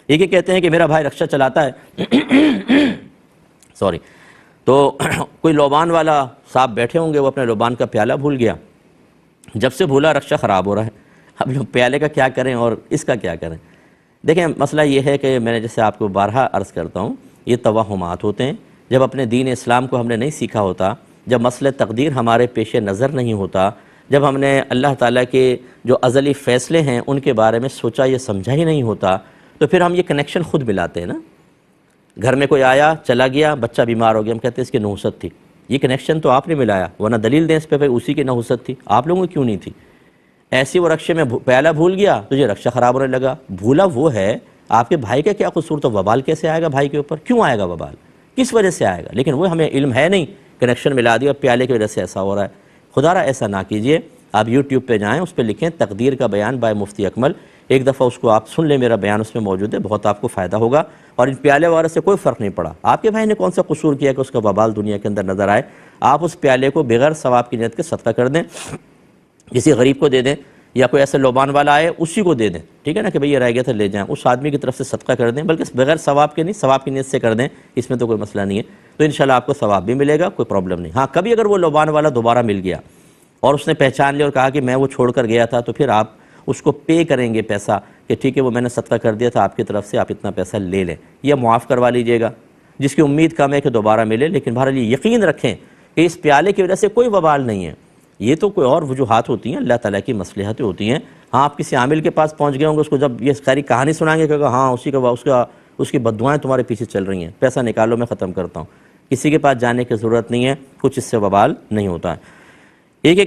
ایک یہ کہتے ہیں کہ میرا بھائی رکشہ چلاتا ہے سوری، تو کوئی لوبان والا صاحب بیٹھے ہوں گے، وہ اپنے لوبان کا پیالہ بھول گیا، جب سے بھولا رکشہ خراب ہو رہا ہے، اب لوگ پیالے کا کیا کریں اور اس کا کیا کریں؟ دیکھیں مسئلہ یہ ہے کہ میں نے جیسے آپ کو بارہا عرض کرتا ہوں، یہ توہمات ہوتے ہیں. جب اپنے دین اسلام کو ہم نے نہیں سیکھا ہوتا، جب مسئلہ تقدیر ہمارے پیش نظر نہیں ہوتا، جب ہم نے اللہ تعالیٰ کے جو ازلی فیصلے ہیں ان کے بارے میں سوچا یا سمجھا ہی نہیں ہوتا، تو پھر ہم یہ کنیکشن خود ملاتے ہیں نا. گھر میں کوئی آیا چلا گیا، بچہ بیمار ہو گیا، ہم کہتے ہیں اس کی نحوست تھی. یہ کنیکشن تو آپ نے ملایا، ورنہ دلیل دیں اس پہ اسی کی نحوست تھی، آپ لوگوں کی کیوں نہیں تھی؟ ایسی وہ رکشے میں پیالہ بھول گیا تو یہ رکشہ خراب ہونے لگا. بھولا وہ ہے، آپ کے بھائی کا کیا قصور؟ تو وبال کیسے آئے گا بھائی کے اوپر؟ کیوں آئے گا وبال؟ کس وجہ سے آئے گا؟ لیکن وہ ہمیں علم ہے نہیں، کنیکشن ملا دیا، پیالے کی وجہ سے ایسا ہو رہا ہے. خدا را ایسا نہ کیجئے. آپ یوٹیوب پہ جائیں، اس پہ لکھیں تقدیر کا بیان بائے مفتی اکمل، ایک دفعہ اس کو آپ سن لیں، میرا بیان اس میں موجود ہے، بہت آپ کو فائدہ ہوگا. اور ان پیالے وغیرہ سے کوئی فرق نہیں پڑا. آپ کے بھائی نے کون سا قصور کیا کہ اس کا وبال دنیا کے اندر نظر آئے؟ آپ اس پیالے کو بغیر ثواب کی نیت کے صدقہ کر دیں، کسی غریب کو دے دیں، یا کوئی ایسے لوبان والا آئے اسی کو دے دیں، ٹھیک ہے نا، کہ بھئی یہ رہ گیا تھا لے جائیں، اس آدمی کی طرف سے صدقہ کر دیں، بلکہ بغیر ثواب کے نہیں، ثواب کی نیت سے کر دیں، اس میں تو کوئی مسئلہ نہیں ہے. تو انشاءاللہ آپ کو ثواب بھی ملے گا، کوئی پرابلم نہیں. ہاں کبھی اگر وہ لوبان والا دوبارہ مل گیا اور اس نے پہچان لیا اور کہا کہ میں وہ چھوڑ کر گیا تھا، تو پھر آپ اس کو پے کریں گے پیسہ کہ ٹھیک ہے وہ میں نے صدقہ کر دیا تھا آپ کی طرف سے، آپ اتنا پیسہ لے لیں، یا معاف کروا لیجئے گا، جس کی امید کم ہے کہ دوبارہ ملے. لیکن بہرحال یہ یقین رکھیں کہ اس پیالے کی وجہ سے کوئی وبال نہیں ہے، یہ تو کوئی اور وجوہات ہوتی ہیں، اللہ تعالیٰ کی مصلحتیں ہوتی ہیں. ہاں آپ کسی عامل کے پاس پہنچ گئے ہوں گے، اس کو جب یہ ساری کہانی سنائیں گے کہ ہاں اس کی بددعائیں تمہارے پیچھے چل رہی ہیں، پیسہ نکالو میں ختم کرتا ہوں. کسی کے پاس جانے کی ضرورت نہیں ہے، کچھ اس سے وبال نہیں ہوتا ہے. ایک